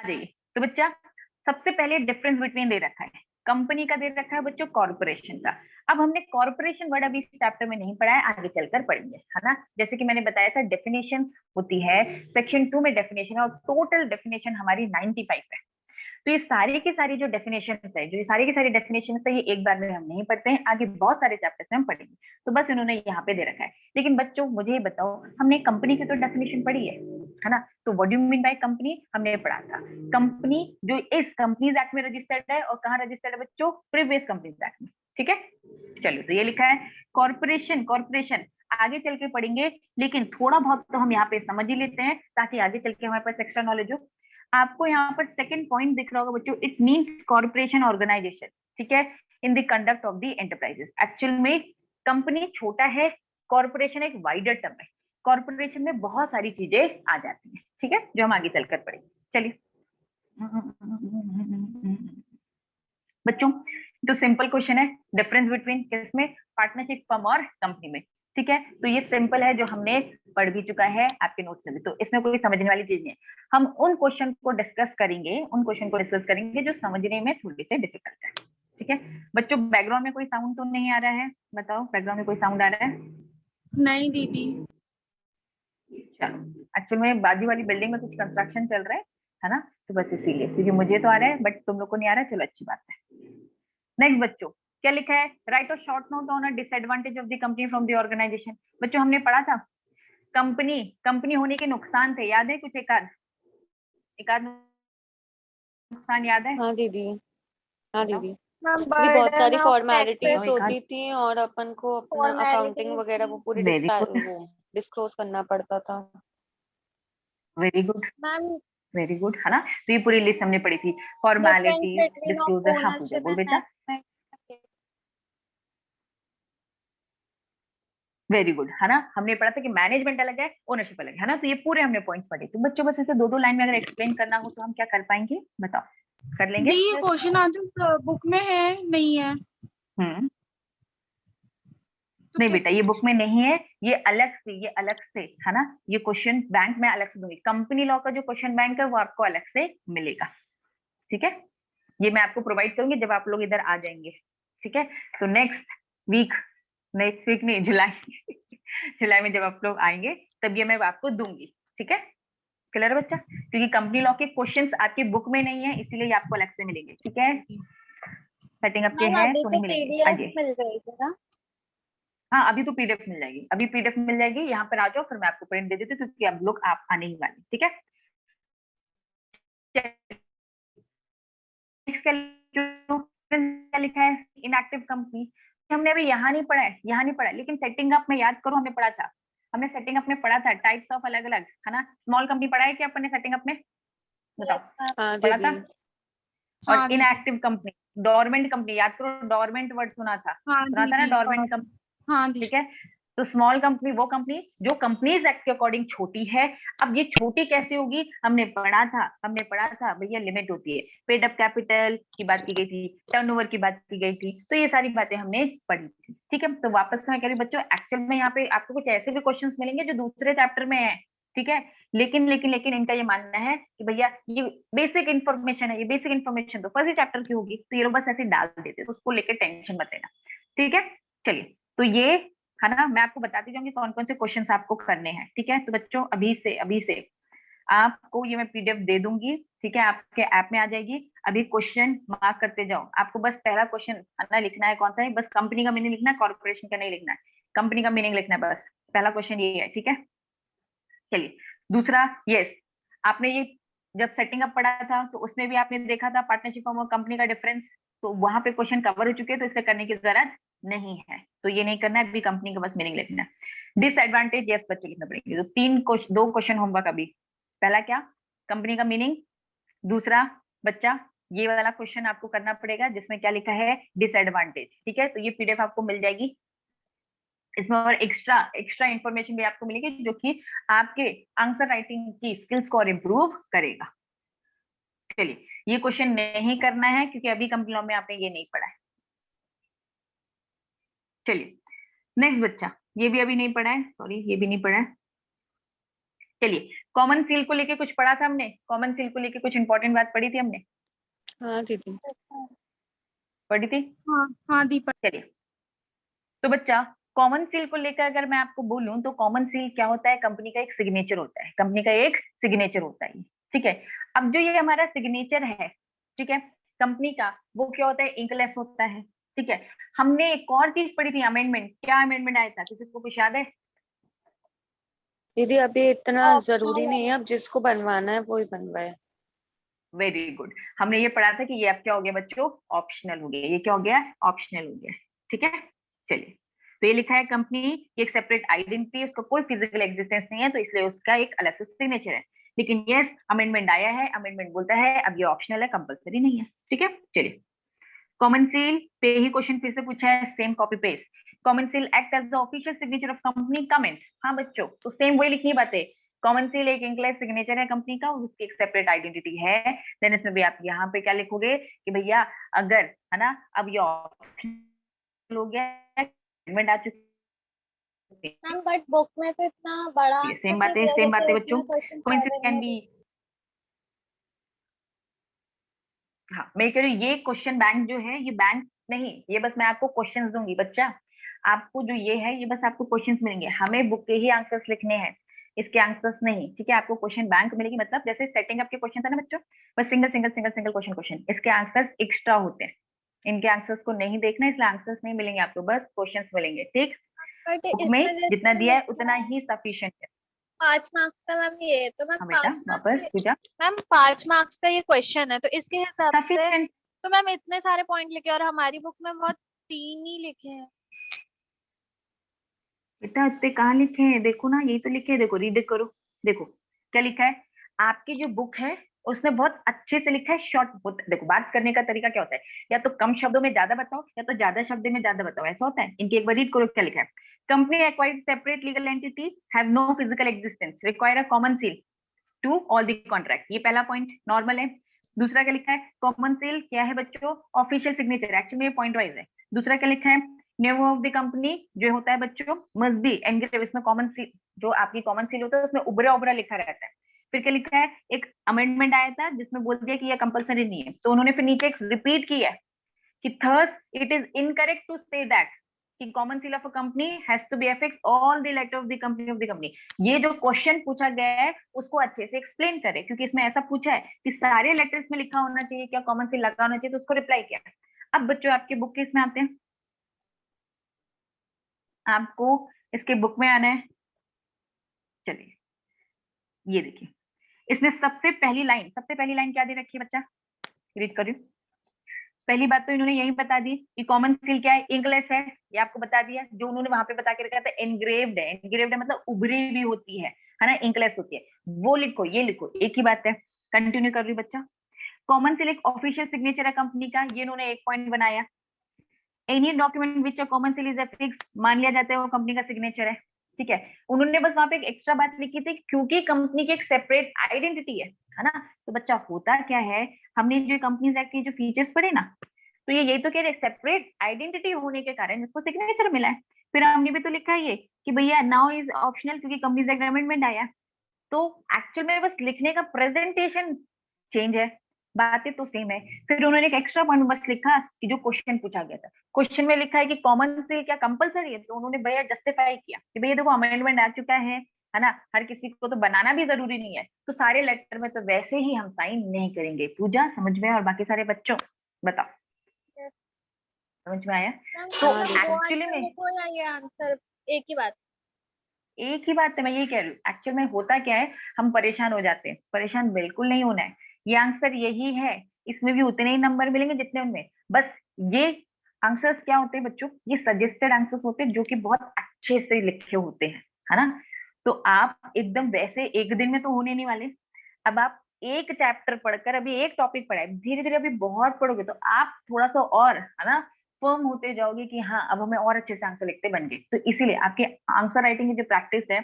जाइए। तो बच्चा सबसे पहले डिफरेंस बिटवीन दे रखा है, कंपनी का दे रखा है बच्चों, कॉर्पोरेशन का। अब हमने कॉर्पोरेशन वर्ड अभी इस चैप्टर में नहीं पढ़ा है, आगे चलकर पढ़ेंगे, है ना। जैसे कि मैंने बताया था डेफिनेशन होती है, सेक्शन 2 में डेफिनेशन और टोटल डेफिनेशन हमारी 95 है। तो ये सारी की सारी जो डेफिनेशन है, जो ये सारी की सारी डेफिनेशन है, ये एक बार में हम नहीं पढ़ते हैं, आगे बहुत सारे चैप्टर्स में हम पढ़ेंगे। तो बस इन्होंने यहाँ पे दे रखा है। लेकिन बच्चों मुझे ये बताओ, हमने कंपनी की तो डेफिनेशन पढ़ी है ना। तो what do you mean by company हमने पढ़ा था। कंपनी जो इस कंपनीज एक्ट में रजिस्टर्ड है, और कहाँ रजिस्टर्ड है बच्चों, प्रीवियस कंपनीज एक्ट में, ठीक है। चलिए, तो ये लिखा है कॉर्पोरेशन। कॉर्पोरेशन आगे चल के पढ़ेंगे, लेकिन थोड़ा बहुत तो हम यहाँ पे समझ ही लेते हैं, ताकि आगे चल के हमारे पास एक्स्ट्रा नॉलेज हो। आपको यहाँ पर सेकंड पॉइंट दिख रहा होगा बच्चों, इट मींस कॉर्पोरेशन ऑर्गेनाइजेशन, ठीक है, in the conduct of the enterprises. Actual में कंपनी छोटा है, कॉर्पोरेशन एक वाइडर टर्म है। कॉर्पोरेशन में बहुत सारी चीजें आ जाती हैं, ठीक है, जो हम आगे चलकर पढ़ेंगे। चलिए बच्चों, तो सिंपल क्वेश्चन है, डिफरेंस बिटवीन किसमें, पार्टनरशिप फर्म और कंपनी में, ठीक है। तो ये सिंपल है, जो हमने पढ़ भी चुका है आपके नोट्स में भी, तो इसमें कोई समझने वाली चीज नहीं है। हम उन क्वेश्चन को डिस्कस करेंगे, जो समझने में थोड़ी से डिफिकल्ट है, ठीक है। बच्चों बैकग्राउंड में कोई साउंड तो नहीं आ रहा है, बताओ बैकग्राउंड में कोई साउंड आ रहा है? नहीं दीदी। चलो, एक्चुअल में बाजू वाली बिल्डिंग में कुछ कंस्ट्रक्शन चल रहा है ना, तो बस इसीलिए, क्योंकि मुझे तो आ रहा है बट तुम लोग को नहीं आ रहा है, चलो अच्छी बात है। नेक्स्ट बच्चों, क्या लिखा है, write a short note on a disadvantage of the company from the organisation. बच्चों हमने पढ़ा था कंपनी कंपनी होने के नुकसान थे, याद है कुछ, एक आध नुकसान याद है? हाँ दीदी, हाँ बताओ। दीदी। मैम दीदी बहुत सारी बर्डन ऑफ फॉर्मेलिटीज टैक्सेस, एक आध होती थी और अपन को अपना अकाउंटिंग फॉर्मेलिटीज वगैरह वो थी। पूरी वेरी गुड, वो डिस्क्लोज करना पड़ता था। Very good, ma'am very good, है ना। तो ये पूरी लिस्ट हमने पढ़ी थी, difference formalities, between of disclosure. हाँ पूजा ओनरशिप बोल एंड बेटा। मैनेजमेंट। वेरी गुड, है ना। हमने पढ़ा था कि मैनेजमेंट अलग है, ओनरशिप अलग है ना। तो ये पूरे हमने पॉइंट्स पढ़े। तो बच्चों बस इसे दो दो लाइन में अगर एक्सप्लेन करना हो तो हम क्या कर पाएंगे, बताओ, कर लेंगे? दी ये क्वेश्चन आंसर बुक में है नहीं है? हम्म, तो नहीं क्या? बेटा ये बुक में नहीं है, ये अलग से, है ना। ये क्वेश्चन बैंक में अलग से दूंगी, कंपनी लॉ का जो क्वेश्चन बैंक है वो आपको अलग से मिलेगा, ठीक है। ये मैं आपको प्रोवाइड करूंगी जब आप लोग इधर आ जाएंगे, ठीक है। तो नेक्स्ट वीक नहीं, जुलाई जुलाई में जब आप लोग आएंगे तब ये मैं आपको दूंगी, ठीक है। क्लियर है बच्चा, क्योंकि कंपनी लॉ के क्वेश्चंस आपकी बुक में नहीं है, इसीलिए ये आपको अलग से मिलेंगे, ठीक है। सेटिंग अप के मैम है अभी तो तो नहीं मिलेंगे, पीडीएफ आइए। मिल जाएगी ना? हाँ अभी तो पीडीएफ मिल जाएगी, अभी पीडीएफ मिल जाएगी, यहाँ पर आ जाओ, फिर मैं आपको प्रिंट दे देती हूँ, क्योंकि अब लोग आप आने ही वाले, ठीक है। क्या लिखा है, इनएक्टिव कंपनी। हमने अभी यहाँ नहीं पढ़ा है, लेकिन सेटिंग अप में याद करो, हमने पढ़ा था, सेटिंग अप में पढ़ा था टाइप्स ऑफ अलग अलग, है ना। स्मॉल कंपनी पढ़ा है क्या अपन ने सेटिंग अप में, बताओ? हाँ पढ़ा दीदी। था। और हाँ दीदी। इनएक्टिव कंपनी, डोरमेंट कंपनी, याद करो, डोरमेंट वर्ड हाँ सुना था ना, दीदी। डोरमेंट कंपनी, हाँ ठीक दीदी। है। तो स्मॉल कंपनी वो कंपनी जो कंपनीज एक्ट के अकॉर्डिंग छोटी है। अब ये छोटी कैसे होगी, हमने पढ़ा था भैया, लिमिट होती है, पेड अप कैपिटल की बात की गई थी, टर्नओवर की बात की गई थी, तो ये सारी बातें हमने पढ़ी थी, ठीक है। तो वापस मैं कह रही बच्चों, एक्चुअल में यहाँ पे आपको कुछ ऐसे भी क्वेश्चंस मिलेंगे जो दूसरे चैप्टर में है, ठीक है। लेकिन इनका ये मानना है कि भैया ये बेसिक इन्फॉर्मेशन है, ये बेसिक इन्फॉर्मेशन तो फर्स्ट चैप्टर की होगी, तो ये लोग बस ऐसे डाल देते, तो उसको लेकर टेंशन मत लेना, ठीक है। चलिए, तो ये है ना, मैं आपको बताती जाऊंगी कौन कौन से क्वेश्चंस आपको करने हैं, ठीक है। तो बच्चों अभी से आपको ये मैं पीडीएफ दे दूंगी, ठीक है, आपके ऐप में आ जाएगी। अभी क्वेश्चन मार्क करते जाओ, आपको बस पहला क्वेश्चन ना लिखना है, कौन सा है, बस कंपनी का मीनिंग लिखना है, कॉर्पोरेशन का नहीं लिखना है, कंपनी का मीनिंग लिखना है, बस पहला क्वेश्चन ये है, ठीक है। चलिए, दूसरा, यस, आपने ये जब सेटिंग अप पढ़ा था तो उसमें भी आपने देखा था पार्टनरशिप फॉर्म और कंपनी का डिफरेंस, तो वहां पे क्वेश्चन कवर हो चुके हैं, तो इसे करने की जरूरत नहीं है, तो ये नहीं करना है, अभी कंपनी का बस मीनिंग लिखना है। डिसएडवांटेज, यस बच्चों लिखना पड़ेगा, तो दो क्वेश्चन होमवर्क अभी। पहला क्या, कंपनी का मीनिंग। दूसरा बच्चा, ये वाला क्वेश्चन आपको करना पड़ेगा जिसमें क्या लिखा है, डिसएडवांटेज, ठीक है। तो ये पीडीएफ आपको मिल जाएगी, इसमें और एक्स्ट्रा एक्स्ट्रा इंफॉर्मेशन भी आपको मिलेगी, जो कि आपके आंसर राइटिंग की स्किल्स को और इम्प्रूव करेगा। चलिए, ये क्वेश्चन नहीं करना है क्योंकि अभी कंपनी लॉ में आपने ये नहीं पढ़ा है। चलिए, नेक्स्ट बच्चा, ये भी अभी नहीं पढ़ा है, सॉरी ये भी नहीं पढ़ा है। चलिए, कॉमन सील को लेके कुछ पढ़ा था हमने, कॉमन सील को लेके कुछ इंपॉर्टेंट बात पढ़ी थी हमने, हाँ दीदी। पढ़ी थी। हाँ हाँ दीपक। चलिए, तो बच्चा कॉमन सील को लेकर अगर मैं आपको बोलूं तो कॉमन सील क्या होता है, कंपनी का एक सिग्नेचर होता है, कंपनी का एक सिग्नेचर होता है, ठीक है। अब जो ये हमारा सिग्नेचर है, ठीक है, कंपनी का, वो क्या होता है, इंकलेस होता है, ठीक है। हमने एक और चीज पढ़ी थी, अमेंडमेंट, क्या अमेंडमेंट आया था, किसी को कुछ याद है? दीदी अभी इतना Optional जरूरी है। नहीं है, अब जिसको बनवाना है वो ही बनवाए। वेरी गुड, हमने ये पढ़ा था कि ये अब क्या हो गया बच्चों, ऑप्शनल हो गया, ये क्या हो गया, ऑप्शनल हो गया, ठीक है। चलिए, तो ये लिखा है कंपनी की एक सेपरेट आइडेंटिटी, उसका कोई फिजिकल एग्जिस्टेंस नहीं है, तो इसलिए उसका एक अलग से सिग्नेचर है। लेकिन यस, अमेंडमेंट आया है, अमेंडमेंट बोलता है अब ये ऑप्शनल है, कंपलसरी नहीं है, ठीक है। चलिए, कॉमन सील पे ही क्वेश्चन फिर से पूछा है, same copy paste. Common seal act as the official signature of company, comment. हाँ बच्चों, तो सेम वही लिखी बातें, कॉमन सील एक इंक्लेस सिग्नेचर है कंपनी का, उसकी एक सेपरेट आइडेंटिटी है। देन इसमें भी आप यहाँ पे क्या लिखोगे कि भैया अगर, है ना, अब ये ऑप्शनल हो गया, amendment आ चुकी मैम बट बुक में तो इतना बड़ा है, आंसर सेम नहीं बातें, दिया सेम जैसे बातें बच्चों। इतने क्वेश्चन कॉमन सील पहले कैन नहीं बी, दिए। हाँ मैं कह रही हूँ ये क्वेश्चन बैंक जो है, ये बैंक नहीं, ये बस मैं आपको क्वेश्चंस दूंगी बच्चा, आपको जो ये है ये बस आपको क्वेश्चंस मिलेंगे, हमें बुक के ही आंसर्स लिखने हैं, इसके आंसर्स नहीं, ठीक है। आपको क्वेश्चन बैंक मिलेगी, मतलब जैसे सेटिंग अप के क्वेश्चन था ना बच्चों, बस single single single single question question, इसके आंसर्स एक्स्ट्रा होते हैं, इनके आंसर्स को नहीं देखना, इसलिए आंसर्स नहीं मिलेंगे आपको, बस क्वेश्चंस मिलेंगे, ठीक। बट बुक में इसमें जितना जैसे दिया है लिखा उतना है ही सफिशिएंट है। 5 मार्क्स का मैम, ये तो मैम हाँ बेटा, 5 मार्क्स वापस पूजा, मैम 5 मार्क्स का ये क्वेश्चन है, तो इसके हिसाब से सफिशिएंट। तो मैम इतने सारे पॉइंट लिखे और हमारी बुक में बहुत 3 ही लिखे हैं। बेटा इतने कहाँ लिखे हैं, देखो ना, यही तो लिखे हैं, देखो रीड करो, देखो क्या लिखा है, आपकी जो बुक है उसने बहुत अच्छे से लिखा है, शॉर्ट, देखो बात करने का तरीका क्या होता है, या तो कम शब्दों में ज्यादा बताओ, या तो ज्यादा शब्द में ज्यादा बताओ, ऐसा होता है। इनकी एक बार रीड करो क्या लिखा है, company acquired separate legal entity, have no physical existence, require a common seal to all the contract, ये पहला पॉइंट नॉर्मल है। दूसरा क्या लिखा है, कॉमन सील क्या है बच्चों, ऑफिशियल सिग्नेचर, एक्चुअली ये पॉइंट वाइज है। दूसरा क्या लिखा है, नेम ऑफ द कंपनी जो होता है बच्चों मस्ट बी एनग्रेव, इसमें कॉमन सील, जो आपकी कॉमन सील होता है उसमें उबरा उबरा लिखा रहता है। फिर क्या लिखा है, एक अमेंडमेंट आया था जिसमें बोल दिया कि ये कंपलसरी नहीं है, तो उन्होंने फिर नीचे एक रिपीट किया है कि thus it is incorrect to say that कि common seal of a company has to be affect all the letter of the company. ये जो क्वेश्चन पूछा गया है उसको अच्छे से एक्सप्लेन करे, क्योंकि इसमें ऐसा पूछा है कि सारे लेटर्स में लिखा होना चाहिए, क्या कॉमन सील लगा होना चाहिए, तो उसको रिप्लाई किया। अब बच्चों आपके बुक के इसमें आते हैं, आपको इसके बुक में आना है। चलिए, ये देखिए, इसमें सबसे पहली लाइन क्या दे रखी है बच्चा, रीड करिए। पहली बात तो इन्होंने यही बता दी कि कॉमन सील क्या है, इंकलेस है, ये आपको बता दिया, जो उन्होंने वहां पे बता के रखा था एनग्रेव्ड है, एनग्रेव्ड है मतलब उभरी हुई होती है ना, इंकलेस होती है, वो लिखो, ये लिखो, एक ही बात है। कंटिन्यू कर रही बच्चा, कॉमन सील एक ऑफिशियल सिग्नेचर है कंपनी का, ये इन्होंने एक पॉइंट बनाया। Any document which a common seal is affix, मान लिया जाता है वो कंपनी का सिग्नेचर है, ठीक है। उन्होंने बस वहां पे एक एक्स्ट्रा बात लिखी थी, क्योंकि कंपनी की एक सेपरेट आइडेंटिटी है ना। तो बच्चा होता क्या है, हमने जो कंपनीज एक्ट के जो फीचर्स पढ़े ना, तो ये यही तो कह रहे, सेपरेट आइडेंटिटी होने के कारण इसको सिग्नेचर मिला है। फिर हमने भी तो लिखा है ये कि भैया नाउ इज ऑप्शनल, क्योंकि कंपनीज एक्ट अमेंडमेंट आया, तो एक्चुअल में बस लिखने का प्रेजेंटेशन चेंज है, बातें तो सेम है। फिर उन्होंने एक एक्स्ट्रा पॉइंट बस लिखा कि जो क्वेश्चन पूछा गया था, क्वेश्चन में लिखा है कि कॉमन सील क्या कंपलसरी है, तो उन्होंने भैया जस्टिफाई किया कि भैया देखो अमेंडमेंट आ चुका है ना, हर किसी को तो बनाना भी जरूरी नहीं है, तो सारे लेटर में तो वैसे ही हम साइन नहीं करेंगे। पूजा समझ में, और बाकी सारे बच्चों बताओ, समझ में आया? मैम तो हाँ मतलब दीदी। 2 एक्चुअली आंसर में लिखो या ये आंसर एक ही बात। एक ही बात है, मैं यही कह रही हूँ, एक्चुअल में होता क्या है, हम परेशान हो जाते हैं, परेशान बिल्कुल नहीं होना है, ये आंसर यही है, इसमें भी उतने ही नंबर मिलेंगे जितने उनमें, बस ये आंसर्स क्या होते हैं बच्चों, ये सजेस्टेड आंसर्स होते हैं जो कि बहुत अच्छे से लिखे होते हैं, है ना। तो आप एकदम वैसे एक दिन में तो होने नहीं वाले, अब आप एक चैप्टर पढ़कर, अभी एक टॉपिक पढ़ा है, धीरे धीरे अभी बहुत पढ़ोगे तो आप थोड़ा सा और, है ना, फर्म होते जाओगे कि हाँ अब हमें और अच्छे से आंसर लिखते बन गए। तो इसीलिए आपके आंसर राइटिंग की जो प्रैक्टिस है,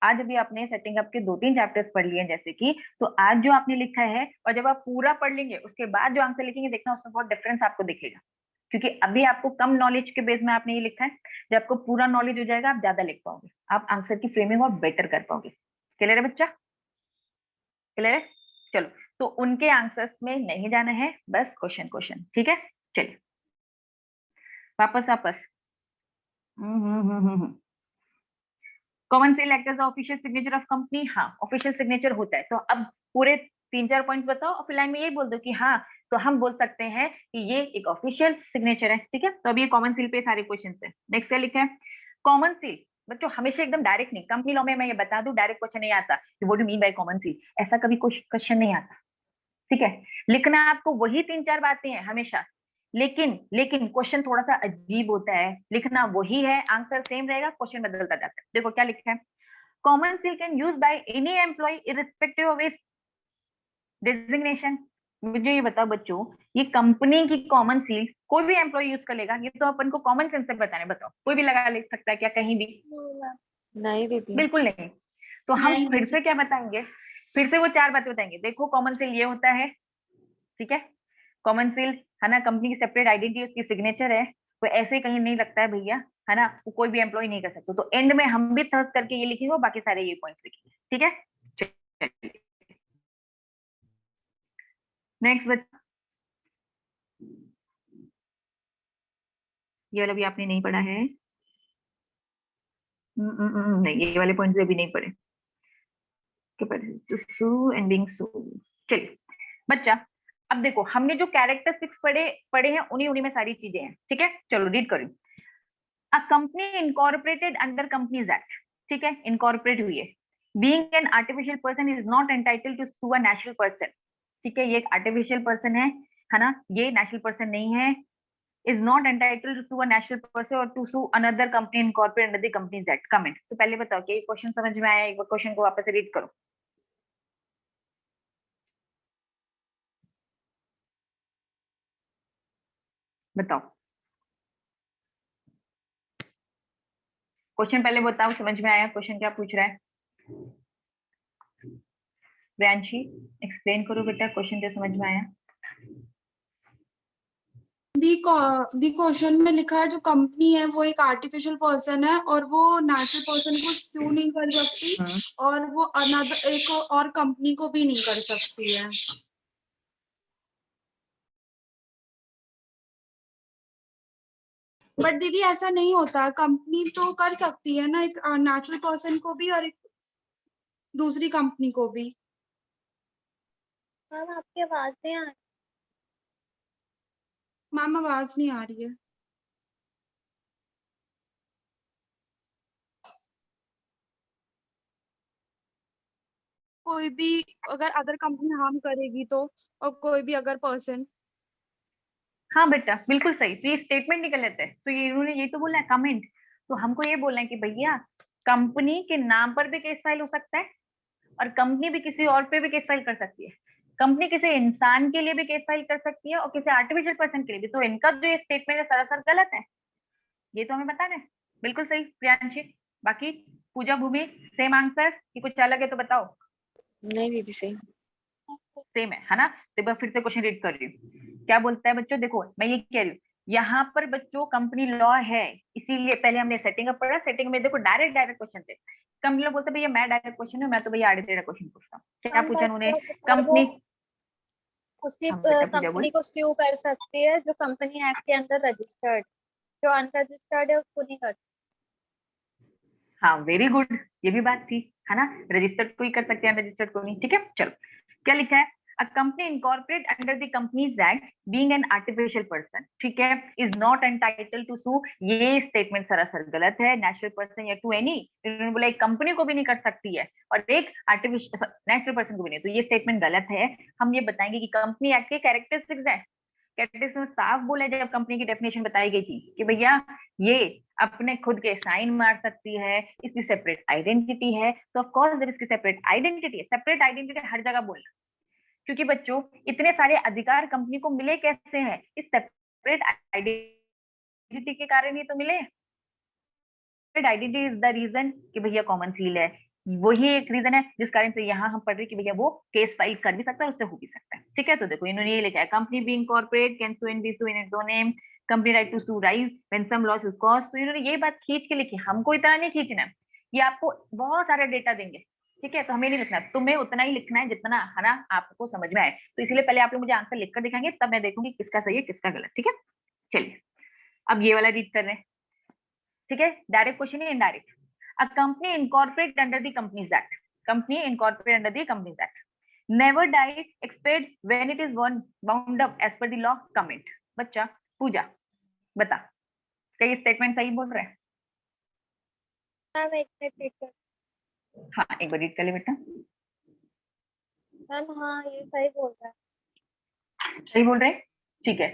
आज अभी आपने सेटिंग अप के 2-3 चैप्टर्स पढ़ लिए जैसे कि, तो आज जो आपने लिखा है और जब आप पूरा पढ़ लेंगे उसके बाद जो आंसर लिखेंगे, देखना उसमें बहुत डिफरेंस आपको दिखेगा, क्योंकि अभी आपको कम नॉलेज के बेस में आपने ये लिखा है, जब आपको पूरा नॉलेज हो जाएगा आप ज्यादा लिख पाओगे, आप आंसर की फ्रेमिंग और बेटर कर पाओगे। क्लियर है बच्चा? क्लियर है? चलो, तो उनके आंसर्स में नहीं जाना है, बस क्वेश्चन। ठीक है, चलिए वापस। Common seal act as official signature of company. हाँ, ऑफिशियल सिग्नेचर होता है। तो अब पूरे 3-4 पॉइंट्स बताओ और फिर लाइन में ये बोल दो कि हाँ, तो हम बोल सकते हैं कि ये एक ऑफिशियल सिग्नेचर है। ठीक है, तो अभी ये कॉमन सील पे सारे क्वेश्चन है। नेक्स्ट क्या लिखा है? कॉमन सील बच्चों हमेशा एकदम डायरेक्ट नहीं, कंपनी लॉ में मैं ये बता दूं डायरेक्ट क्वेश्चन नहीं आता कि what do mean by common seal, ऐसा कभी कुछ क्वेश्चन नहीं आता। ठीक है, लिखना आपको वही 3-4 बातें हैं हमेशा, लेकिन क्वेश्चन थोड़ा सा अजीब होता है। लिखना वही है, आंसर सेम रहेगा, क्वेश्चन बदलता जाता है। देखो क्या लिखा है? Common seal can use by any employ irrespective of its designation. मुझे ये बताओ बच्चों, ये कंपनी की कॉमन सील कोई भी एम्प्लॉय यूज कर लेगा? ये तो अपन को कॉमन सेंस से बताने, बताओ कोई भी लगा ले सकता है क्या कहीं भी? नहीं दीदी। बिल्कुल नहीं। तो हम नहीं, फिर से क्या बताएंगे? फिर से वो 4 बातें बताएंगे। देखो कॉमन सील ये होता है, ठीक है, कॉमन सील है ना, कंपनी की सेपरेट आइडेंटिटी, उसकी सिग्नेचर है, वो ऐसे ही कहीं नहीं लगता है भैया, है ना, वो कोई भी एम्प्लॉय नहीं कर सकता। तो एंड में हम भी थर्स करके ये लिखेंगे और बाकी सारे ये पॉइंट्स लिखेंगे। ठीक है, नेक्स्ट बच्चा, ये वाला भी आपने नहीं पढ़ा है? नहीं, ये वाले पॉइंट्स भी अभी नहीं पढ़े। टू सू एंड बीइंग सू। चलिए बच्चा, अब देखो हमने जो कैरेक्टरिस्टिक्स पढ़े हैं उन्हीं में सारी चीजें हैं। ठीक है, चलो रीड करो। A company incorporated under companies act, ठीक है, इनकॉर्पोरेट हुई है। Being an artificial person is not entitled to sue a natural person. ठीक है, ये एक आर्टिफिशियल पर्सन है ना, ये नेचुरल पर्सन नहीं है। Is not entitled to a natural person और to sue another company incorporated under the companies act. Comment. तो पहले बताओ कि ये क्वेश्चन समझ में आया? एक बार क्वेश्चन को वापस से रीड करो, बताओ क्वेश्चन पहले बताओ, समझ में आया क्वेश्चन क्या पूछ रहा है? प्रियांशी एक्सप्लेन करो बेटा, क्वेश्चन क्या समझ में आया? दी क्वेश्चन में लिखा है जो कंपनी है वो एक आर्टिफिशियल पर्सन है और वो नेचुरल पर्सन को सू नहीं कर सकती और वो अनदर एक और कंपनी को भी नहीं कर सकती है। बट दीदी ऐसा नहीं होता, कंपनी तो कर सकती है ना, एक नेचुरल पर्सन को भी और एक दूसरी कंपनी को भी। मैम आपकी आवाज नहीं आ रही। मैम आवाज नहीं आ रही है। कोई भी अगर अदर कंपनी हार्म करेगी तो, और कोई भी अगर पर्सन। हाँ बेटा बिल्कुल सही। तो ये स्टेटमेंट निकल लेते हैं, तो ये इन्होंने ये तो बोला है कमेंट, तो हमको ये बोलना है कि भैया कंपनी के नाम पर भी केस फाइल हो सकता है और कंपनी भी किसी और पे भी केस फाइल कर सकती है। कंपनी किसी इंसान के लिए भी केस फाइल कर सकती है और किसी आर्टिफिशियल पर्सन के लिए भी। तो इनका जो ये स्टेटमेंट है सरासर गलत है, ये तो हमें बता दें। बिल्कुल सही प्रियांशी। बाकी पूजा भूमि सेम आंसर कि कुछ अलग है तो बताओ? नहीं दीदी सही। सेम है ना? तो एक बार फिर से क्वेश्चन रीड कर रही हूँ, क्या बोलता है बच्चों? देखो मैं ये कह रही हूँ, यहाँ पर बच्चों कंपनी लॉ है, इसीलिए पहले हमने सेटिंग अप पढ़ा। सेटिंग में देखो डायरेक्ट क्वेश्चन थे। कंपनी लॉ बोलते भैया मैं डायरेक्ट क्वेश्चन हूँ, मैं तो भैया आड़े टेढ़ा क्वेश्चन पूछता हूँ। क्या पूछा उन्होंने? और वो कंपनी उसी हाँ बेटा पूजा कंपनी बोल। को स्यू कर सकती है जो कंपनी एक्ट के अंदर रजिस्टर्ड, जो अनरजिस्टर्ड है उसको नहीं कर सकती। हाँ वेरी गुड, ये भी बात थी, है ना, रजिस्टर्ड को ही कर सकते हैं, रजिस्टर्ड को नहीं। ठीक है, चलो क्या लिखा है? अ company incorporate under the companies act being an artificial person, ठीक है, इज नॉट एंटाइटल्ड टू सू। ये स्टेटमेंट सरासर गलत है। नेचुरल पर्सन या टू एनी, इन्होंने बोला एक कंपनी को भी नहीं कर सकती है और एक आर्टिफिशियल नेचुरल पर्सन को भी नहीं, तो ये स्टेटमेंट गलत है। हम ये बताएंगे कि कंपनी एक्ट के कैरेक्टरिस्टिक्स है। कैरेक्टरिस्टिक्स में साफ बोला है, जब कंपनी की डेफिनेशन बताई गई थी कि भैया ये अपने खुद के साइन मार सकती है, इसकी सेपरेट आइडेंटिटी है। तो ऑफ कोर्स देयर इसकी सेपरेट आइडेंटिटी है। सेपरेट आइडेंटिटी हर जगह बोलना, क्योंकि बच्चों इतने सारे अधिकार कंपनी को मिले कैसे हैं? इस सेपरेट आइडेंटिटी के कारण ही तो मिले। Separate identity is the reason कि भैया कॉमन सील है, वही एक रीजन है जिस कारण से यहाँ हम पढ़ रहे कि भैया वो केस फाइल कर भी सकता है, उससे हो भी सकता है। ठीक है, तो देखो इन्होंने ये लिखा है, company being corporate can sue and be sue in its own name, company right to sue rise when some loss is caused. तो इन्होंने ये बात खींच के लिखी, हमको इतना नहीं खींचना है, ये आपको बहुत सारा डेटा देंगे। ठीक है, तो हमें नहीं लिखना, तुम्हें उतना ही लिखना है जितना है ना आपको समझ में आए। तो इसीलिए पहले आप लोग मुझे आंसर लिखकर दिखाएंगे, तब मैं देखूंगी किसका सही है किसका गलत। ठीक है, चलिए अब ये वाला रीड कर रहे हैं। ठीक है, डायरेक्ट क्वेश्चन है indirect. A company incorporate under the companies act, company incorporate under the companies act, never died expect when it is bound up as per the law, comment. बच्चा पूजा बता, क्या ये स्टेटमेंट सही बोल रहे हैं? मैम एक मिनट वेट कर। हाँ एक बार रीड कर ले बेटा। मैम हाँ ये सही बोल रहा है। सही बोल रहे हैं, ठीक है।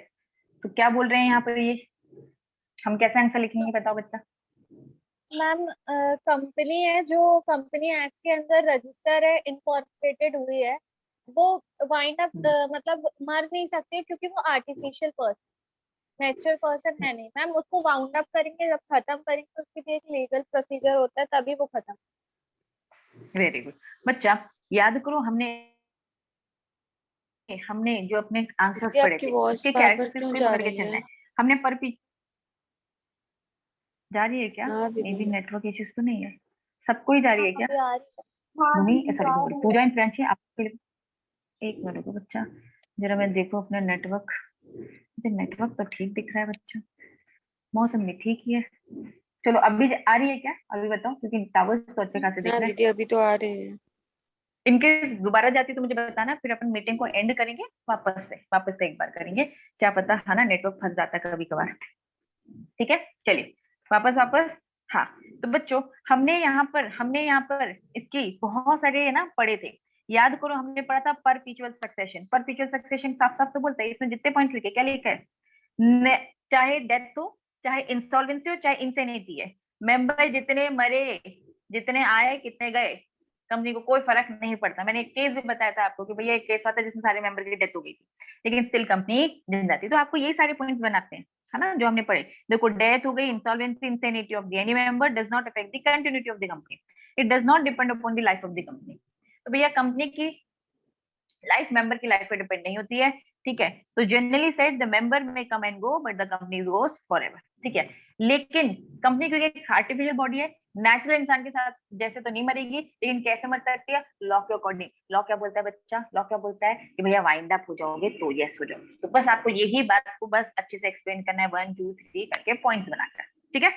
तो क्या बोल रहे हैं यहाँ पर ये, हम कैसे आंसर लिखेंगे बताओ बच्चा? मैम कंपनी है जो कंपनी एक्ट के अंदर रजिस्टर है, इनकॉर्पोरेटेड हुई है, वो वाइंड अप मतलब मर नहीं सकती क्योंकि वो आर्टिफिशियल पर्सन, नेचुरल पर्सन है नहीं। मैम उसको वाउंड अप करेंगे, जब खत्म करेंगे उसके लिए एक लीगल प्रोसीजर होता है, तभी वो खत्म। वेरी गुड बच्चा, याद करो हमने हमने जो अपने आंसर्स दीदी पढ़े आपकी थे वॉइस उसके बार बार कैरेक्टरिस्टिक्स क्यों को जा पकड़ के रही चलना है? है। हमने पर जा रही है क्या? हाँ मे बी दीदी। नेटवर्क इश्यूज तो नहीं है, सबको ही जा रही है क्या? अभी आ रही है। हाँ भूमि दीदी सॉरी जा भूमि, रही है। पूजा एंड प्रियांशी आपके लिए एक मिनट रुको बच्चा, जरा मैं देखो अपना नेटवर्क। मुझे नेटवर्क तो ठीक दिख रहा है बच्चा, मौसम भी ठीक ही है। चलो अभी आ रही है क्या, अभी बताओ, क्योंकि टावर्स तो अच्छे खासे दिख हाँ रहे हैं। दीदी अभी तो आ रहे हैं। इनके दोबारा जाती तो मुझे बताना, फिर अपन मीटिंग को एंड करेंगे, वापस से एक बार करेंगे, क्या पता है ना नेटवर्क फंस जाता है कभी कभार। ठीक है चलिए वापस वापस। हाँ तो बच्चों हमने यहाँ पर इसकी बहुत सारे ना पढ़े थे। याद करो हमने पढ़ा था परपीचुअल सक्सेशन। परपीचुअल सक्सेशन साफ साफ तो बोलता है, इसमें जितने पॉइंट लिखे क्या लिखा है, चाहे डेथ हो, चाहे इंसॉल्वेंसी हो, चाहे इंसेनिटी है, मेंबर जितने मरे, जितने आए, कितने गए, कंपनी को कोई फर्क नहीं पड़ता। मैंने एक केस भी बताया था आपको कि भैया एक केस आता है जिसमें सारे मेंबर की डेथ हो गई थी, लेकिन स्टिल कंपनी जिंदा थी। तो आपको यही सारे पॉइंट्स बनाते हैं, है ना, जो हमने पढ़े। देखो डेथ हो गई, insolvency, insanity of the any member does not affect the continuity of the company, it does not depend upon the life of the company. तो भैया कंपनी की लाइफ मेंबर की लाइफ पे डिपेंड नहीं होती है। ठीक है, तो जनरली सेड द मेंबर में come and go but the company goes forever. ठीक है, लेकिन कंपनी क्योंकि एक आर्टिफिशियल बॉडी है, नेचुरल इंसान के साथ जैसे तो नहीं मरेगी, लेकिन कैसे मर सकती है, लॉ के अकॉर्डिंग। लॉ क्या बोलता है बच्चा, लॉ क्या बोलता है कि भैया वाइंड अप हो जाओगे तो यस हो जाओगे। तो बस आपको यही बात को बस अच्छे से एक्सप्लेन करना है, 1 2 3 करके पॉइंट्स बनाकर। ठीक है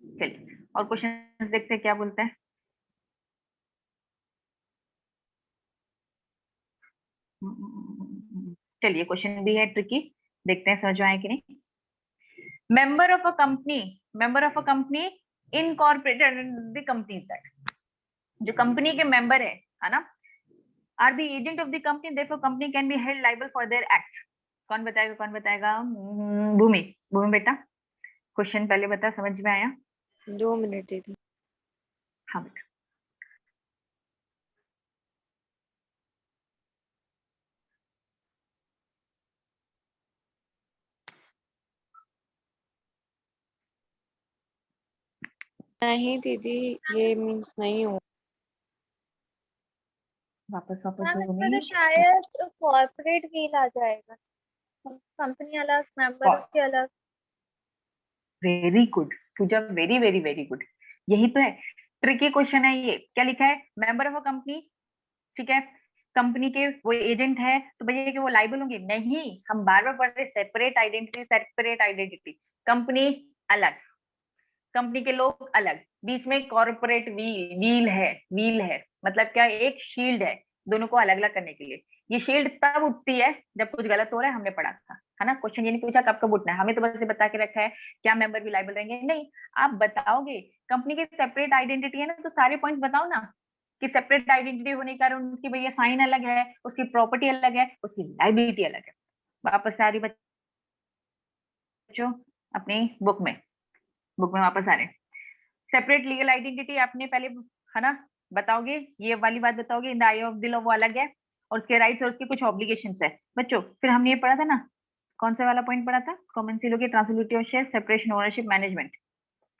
चलिए और क्वेश्चन देखते हैं क्या बोलते हैं। चलिए क्वेश्चन भी है ट्रिकी, देखते हैं समझ में आए कि नहीं। Member of a company incorporated the company act, जो कंपनी के मेंबर है ना, are the agent of the company, therefore company can be held liable for their act. कौन बताएगा? भूमि, भूमि बेटा क्वेश्चन पहले बता, समझ में आया? 2 मिनट दीदी। हाँ बेटा। नहीं दीदी ये मीन्स नहीं हो। वापस मैम इसमें तो भूमि। शायद कॉर्पोरेट व्हील आ जाएगा, कंपनी अलग, मेंबर उसके अलग। वेरी गुड पूजा, वेरी वेरी वेरी गुड, यही तो है, ट्रिकी क्वेश्चन है ये। क्या लिखा है, मेंबर ऑफ अ कंपनी, ठीक है, कंपनी के वो एजेंट है, तो भैया कि वो लाइबल होंगे? नहीं, हम बार बार पढ़ रहे separate identity, separate identity. Company अलग, कंपनी के लोग अलग, बीच में कॉर्पोरेट व्हील है, मतलब क्या, एक शील्ड है दोनों को अलग अलग करने के लिए। ये शील्ड तब उठती है जब कुछ गलत हो रहा है, हमने पढ़ा था, है ना। क्वेश्चन ये नहीं पूछा कब कब उठना है, हमें तो बस ये बता के रखा है क्या मेंबर भी लाइबल रहेंगे, नहीं। आप बताओगे कंपनी की सेपरेट आइडेंटिटी है ना, तो सारे पॉइंट्स बताओ ना कि सेपरेट आइडेंटिटी होने के कारण उसकी भैया साइन अलग है, उसकी प्रॉपर्टी अलग है, उसकी लाइबिलिटी अलग है। वापस से आ रही बच्चों अपनी बुक में वापस आ रहे हैं। सेपरेट लीगल आइडेंटिटी आपने पहले, है ना, बताओगे, ये वाली बात बताओगे, in the I of the law वो अलग है, और उसके राइट्स और उसके कुछ ऑब्लिगेशंस है बच्चों। फिर हमने ये पढ़ा था ना, कौन सा वाला पॉइंट पढ़ा था, कॉमन सील होगी, transferability of share, separation ownership, management,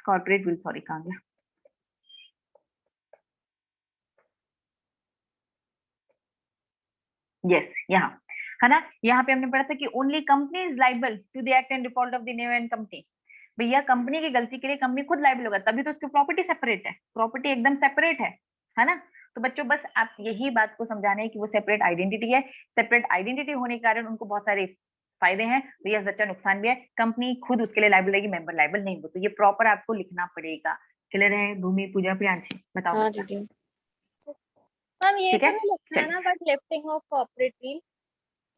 corporate will, sorry कहां गया, यस यहाँ, है ना। यहाँ पे हमने पढ़ा था कि only company is liable to the act and default of the name and company. भैया कंपनी की गलती के लिए कंपनी खुद लाइबल होगा, तभी तो उसकी प्रॉपर्टी सेपरेट है, प्रॉपर्टी एकदम सेपरेट है, है ना। तो बच्चों बस आप यही बात को समझाना है कि वो सेपरेट आइडेंटिटी है, सेपरेट आइडेंटिटी होने के कारण उनको बहुत सारे फायदे हैं, तो यह सच्चा नुकसान भी है। कंपनी खुद उसके लिए लायबल रहेगी, मेंबर लायबल नहीं हो। तो ये प्रॉपर आपको लिखना पड़ेगा। क्लियर है भूमि, पूजा, प्रियांशी, बताओ हाँ बच्चा। दीदी। मैम ये ठीक तो है, नहीं लिखना है चलिए। ना, but lifting of corporate wheel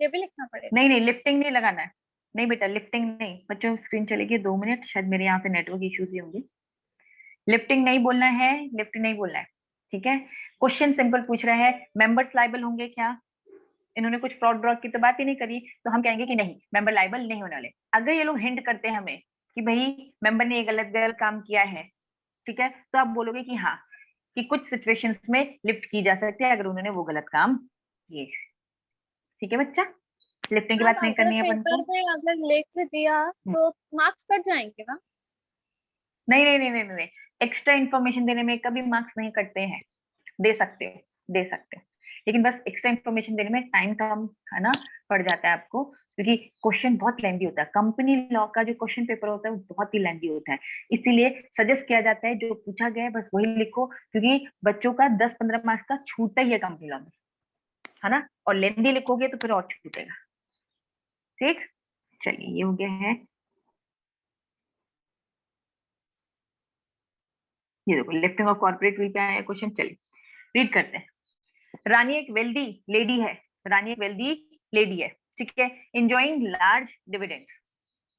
ये भी लिखना पड़ेगा। नहीं नहीं, लिफ्टिंग नहीं लगाना है। नहीं बेटा, लिफ्टिंग नहीं। बच्चों स्क्रीन चलेगी 2 मिनट, शायद मेरे यहाँ से नेटवर्क इश्यूज ही होंगे। लिफ्टिंग नहीं बोलना है, लिफ्टिंग नहीं बोलना है। ठीक है। क्वेश्चन सिंपल पूछ रहा है, मेंबर्स लाइबल होंगे क्या? इन्होंने कुछ फ्रॉड ब्रॉड की तो बात ही नहीं करी, तो हम कहेंगे कि नहीं, मेंबर लाइबल नहीं होने वाले। अगर ये लोग हिंट करते हैं हमें कि भाई मेंबर ने ये गलत गलत काम किया है, ठीक है, तो आप बोलोगे कि हाँ, कि कुछ सिचुएशंस में लिफ्ट की जा सकती है अगर उन्होंने वो गलत काम किए। ठीक है बच्चा, लिफ्टिंग की मैम बात नहीं अगर करनी है अपन पेपर को। में अगर लिख दिया तो मार्क्स कट जाएंगे ना? नहीं नहीं नहीं नहीं नहीं, एक्स्ट्रा इन्फॉर्मेशन देने में कभी मार्क्स नहीं कटते हैं। दे सकते हो, दे सकते हो, लेकिन बस एक्स्ट्रा इन्फॉर्मेशन देने में टाइम कम है ना पड़ जाता है आपको, क्योंकि क्वेश्चन बहुत लेंदी होता है। कंपनी लॉ का जो क्वेश्चन पेपर होता है वो बहुत ही लेंदी होता है, इसीलिए सजेस्ट किया जाता है जो पूछा गया है बस वही लिखो, क्योंकि बच्चों का 10-15 मार्क्स का छूटता ही है कंपनी लॉ में, है ना। और लेंदी लिखोगे तो फिर और छूटेगा। ठीक, चलिए ये हो गया है। ये देखो, lifting of corporate will pay आया क्वेश्चन, चलिए रीड करते हैं। रानी एक वेल्दी लेडी है, रानी एक वेल्दी लेडी है, ठीक है, एंजॉइंग लार्ज डिविडेंड।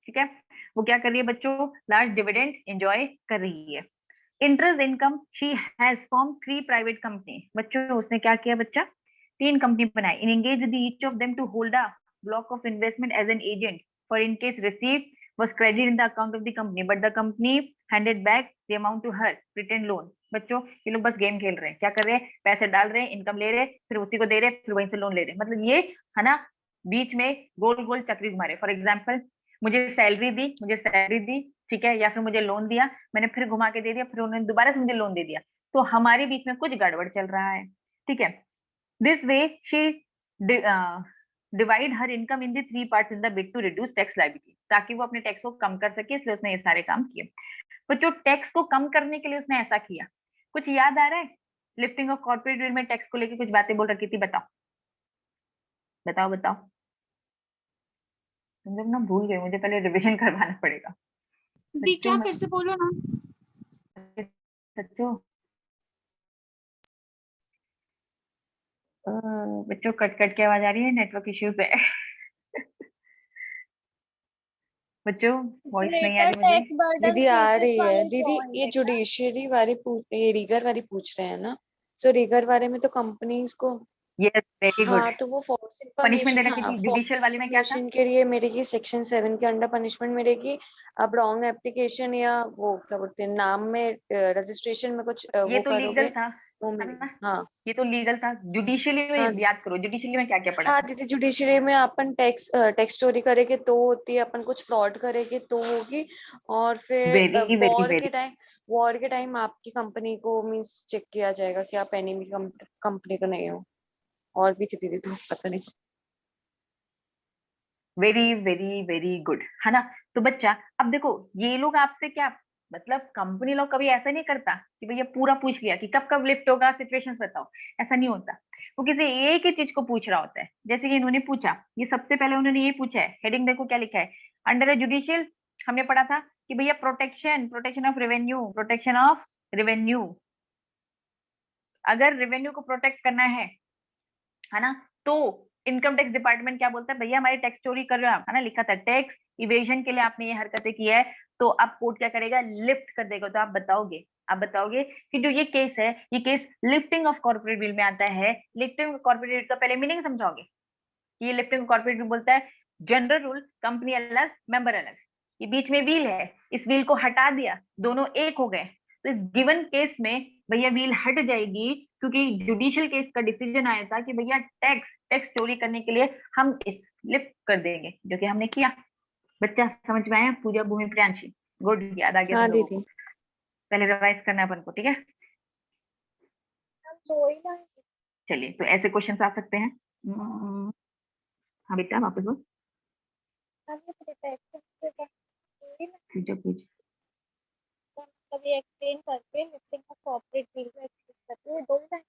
ठीक है, वो क्या कर रही है बच्चों? लार्ज डिविडेंड एंजॉय कर रही है। Interest income, she has form 3 private company. बच्चों उसने क्या किया बच्चा? 3 कंपनी बनाई। In engage the each of them to hold a block of investment as an agent for in case receive was credited in the account of the company but the company handed back the amount to her pretend loan। बच्चों ये लोग बस game खेल रहे हैं, क्या कर रहे हैं? पैसे डाल रहे हैं, इनकम ले रहे हैं, फिर उसी को दे रहे हैं, फिर वहीं से लोन ले रहे हैं। मतलब ये है ना, बीच में गोल गोल चक्री घुमा रहे। फॉर एग्जाम्पल, मुझे सैलरी दी, मुझे सैलरी दी, ठीक है, या फिर मुझे लोन दिया, मैंने फिर घुमा के दे दिया, फिर उन्होंने दोबारा से मुझे लोन दे दिया, तो हमारे बीच में कुछ गड़बड़ चल रहा है। ठीक है, this way she divide her income in the 3 parts in the bid to reduce tax liability, ताकि वो अपने टैक्स को कम कर सके, इसलिए उसने ये सारे काम किए। तो जो टैक्स को कम करने के लिए उसने ऐसा किया, कुछ याद आ रहा है? लिफ्टिंग ऑफ कॉर्पोरेट विल में टैक्स को लेकर कुछ बातें बोल रखी थी, बताओ बताओ बताओ। तुम लोग ना भूल गए, मुझे पहले रिविजन करवाना पड़ेगा। दी बच्चों क्या फिर से बोलो ना। बच्चों बच्चों कट कट के आवाज आ रही है, नेटवर्क इश्यूज है। बच्चों वॉइस नहीं आ ग्रेटर रही मुझे। टैक्स बर्डन दीदी आ फेसेस रही है वाले दीदी, पॉइंट ये है क्या? जुडिशरी वाली ये रीगर वाली पूछ रहे हैं ना। सो रीगर वाले में तो कंपनीज को, यस, वेरी गुड। हाँ तो वो फॉल्स पनिशमेंट दे इंफॉर्मेशन, रखी हाँ थी फॉल्स जुडिशियल वाले में, क्या था? इंफॉर्मेशन के लिए मिलेगी सेक्शन 7 के अंडर पनिशमेंट मिलेगी। अब रॉन्ग एप्लीकेशन या वो क्या बोलते हैं नाम में रजिस्ट्रेशन में कुछ ये वो तो लीगल करोगे था, वो है मिलेगी। ना, हाँ ये तो लीगल था। जुडिशियली हाँ में याद करो, जुडिशियली में क्या क्या पढ़ा हाँ था? दीदी, जुडिशरी में अपन टैक्स टैक्स चोरी करेंगे तो होती है, अपन कुछ फ्रॉड करेंगे तो होगी। और फिर वेरी वेरी वेरी वॉर के टाइम आपकी कंपनी को मीन्स चेक किया जाएगा कि आप एनिमी कंपनी तो नहीं हो। और भी थी दीदी तो पता नहीं। वेरी वेरी वेरी गुड, है ना। तो बच्चा अब देखो, ये लोग आपसे क्या, मतलब कंपनी लोग कभी ऐसा नहीं करता कि भैया पूरा पूछ लिया कि कब कब लिफ्ट होगा, सिचुएशंस बताओ, ऐसा नहीं होता। वो किसी एक ही चीज को पूछ रहा होता है। जैसे कि इन्होंने पूछा, ये सबसे पहले उन्होंने ये पूछा है, हेडिंग देखो क्या लिखा है, अंडर जुडिशियल। हमने पढ़ा था कि भैया protection, protection of revenue, protection of revenue. अगर रेवेन्यू को प्रोटेक्ट करना है ना, तो इनकम टैक्स डिपार्टमेंट क्या बोलता है, भैया हमारी टैक्स चोरी कर रहे हो आप, है ना, लिखा था टैक्स इवेजन के लिए आपने ये हरकतें की है, तो अब कोर्ट क्या करेगा, लिफ्ट कर देगा। तो आप बताओगे कि जो ये केस है, ये case lifting of corporate bill में आता है। लिफ्टिंग ऑफ कॉर्पोरेट बिल का पहले मीनिंग समझाओगे कि ये लिफ्टिंग ऑफ कॉर्पोरेट बिल बोलता है जनरल रूल, कंपनी अलग मेंबर अलग, ये बीच में व्हील है, इस व्हील को हटा दिया, दोनों एक हो गए। तो इस गिवन केस में भैया व्हील हट जाएगी, क्योंकि जुडिशियल केस का डिसीजन आया था कि भैया टैक्स टैक्स चोरी करने के लिए हम इस लिफ्ट कर देंगे, जो कि हमने किया। बच्चा समझ में आया? पूजा, भूमि, प्रियांशी, गुड, याद आ गया हाँ तुम लोगों को। दीदी। पहले रिवाइज करना है अपन को, ठीक है। हम दो ही ना। चलिए, तो ऐसे क्वेश्चन आ सकते हैं। हाँ बेटा वापस बोल, हम ये प्रोटेक्शन से दो ही ना, पूजा पूजा। मतलब ये एक्सप्लेन करके लिफ्टिंग ऑफ कॉर्पोरेट बिल का करती है, दो ही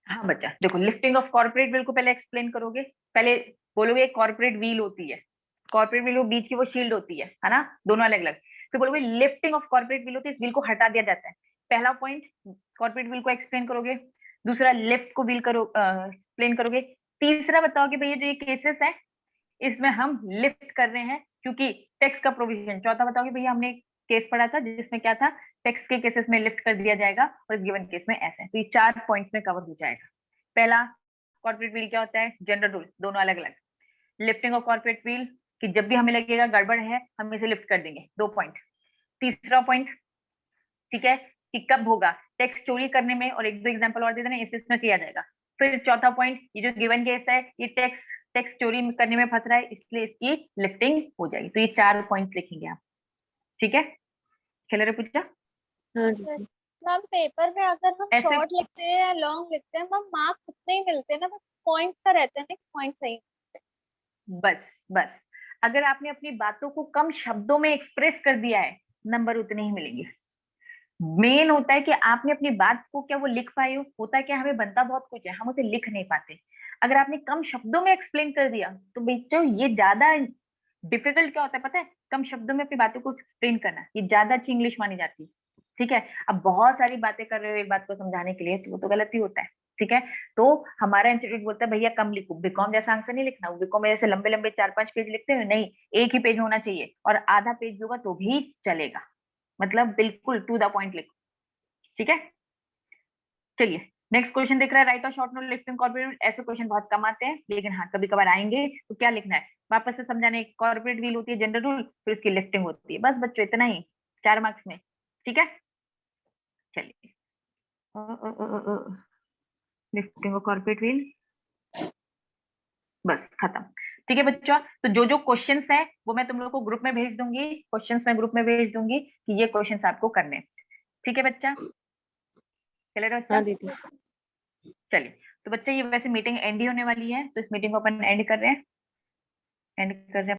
हाँ बच्चा देखो, लिफ्टिंग ऑफ कॉर्पोरेट व्हील को पहले एक्सप्लेन करोगे, पहले बोलोगे कॉर्पोरेट व्हील होती है, कॉर्पोरेट व्हील बीच की वो शील्ड होती है ना, दोनों अलग अलग। फिर बोलोगे लिफ्टिंग ऑफ कॉर्पोरेट व्हील होती है, इस व्हील को हटा दिया जाता है। पहला पॉइंट कॉर्पोरेट व्हील को एक्सप्लेन करोगे, दूसरा लिफ्ट को व्हील करो एक्सप्लेन करोगे, तीसरा बताओगे भैया जो ये केसेस है इसमें हम लिफ्ट कर रहे हैं क्योंकि टैक्स का प्रोविजन। चौथा बताओगे भैया हमने केस पढ़ा था जिसमें क्या था, टैक्स के केसेस में लिफ्ट कर दिया जाएगा और इस गिवन केस में ऐसे। तो ये 4 पॉइंट्स में कवर हो जाएगा। पहला कॉर्पोरेट व्हील क्या होता है, जनरल रूल, दोनों अलग अलग। लिफ्टिंग ऑफ कॉर्पोरेट व्हील कि जब भी हमें लगेगा गड़बड़ है हम इसे लिफ्ट कर देंगे, 2 पॉइंट। तीसरा पॉइंट ठीक है कि कब होगा, टैक्स चोरी करने में, और 1-2 एग्जांपल और दे देना, इसमें किया जाएगा। फिर चौथा पॉइंट, ये जो गिवन केस है ये टैक्स चोरी करने में फंस रहा है इसलिए इसकी लिफ्टिंग हो जाएगी। तो ये 4 पॉइंट्स लिखेंगे आप, ठीक है। खेल रहे पूछा? हाँ जी। मैम पेपर में अगर हम ऐसे- शॉर्ट लिखते हैं या लॉन्ग लिखते हैं मैम मार्क्स उतने ही मिलते हैं ना, बस पॉइंट्स का रहता है ना, पॉइंट सही। बस अगर आपने अपनी बातों को कम शब्दों में एक्सप्रेस कर दिया है नंबर उतने ही मिलेंगे। मेन होता है कि आपने अपनी बात को क्या वो लिख पाए हो। होता है कि हमें बनता बहुत कुछ है, हम उसे लिख नहीं पाते। अगर आपने कम शब्दों में एक्सप्लेन कर दिया तो बच्चों ये ज्यादा डिफिकल्ट क्या होता है पता है, कम शब्दों में अपनी बातों को एक्सप्लेन करना, ये ज्यादा अच्छी इंग्लिश मानी जाती है, ठीक है। अब बहुत सारी बातें कर रहे हो एक बात को समझाने के लिए तो वो तो गलत ही होता है, ठीक है। तो हमारा इंस्टीट्यूट बोलता है भैया कम लिखो, बीकॉम जैसा आंसर नहीं लिखना। बीकॉम में जैसे लंबे लंबे 4-5 पेज लिखते हैं, नहीं, एक ही पेज होना चाहिए और आधा पेज भी होगा तो भी चलेगा, मतलब बिल्कुल टू द पॉइंट लिखो, ठीक है। चलिए नेक्स्ट क्वेश्चन दिख रहा है, राइट और शॉर्ट नोट लिफ्टिंग कॉर्पोरेट। ऐसे क्वेश्चन बहुत कम आते हैं लेकिन हाँ कभी कभार आएंगे। तो क्या लिखना है वापस से समझाने, कॉर्पोरेट व्हील होती है जनरल रूल, फिर उसकी लिफ्टिंग होती है, बस बच्चों इतना ही, 4 मार्क्स में, ठीक है। चलिए लिफ्टिंग और कॉर्पोरेट व्हील, बस खत्म, ठीक है बच्चों। तो जो जो क्वेश्चंस हैं वो मैं तुम लोग को ग्रुप में भेज दूंगी, क्वेश्चंस मैं ग्रुप में भेज दूंगी कि ये क्वेश्चंस आपको करने, ठीक है बच्चा। चले रहे हाँ बच्चा, दीदी। चलिए। तो बच्चा ये वैसे मीटिंग एंड ही होने वाली है, तो इस मीटिंग को अपन एंड कर रहे हैं, एंड कर रहे हैं।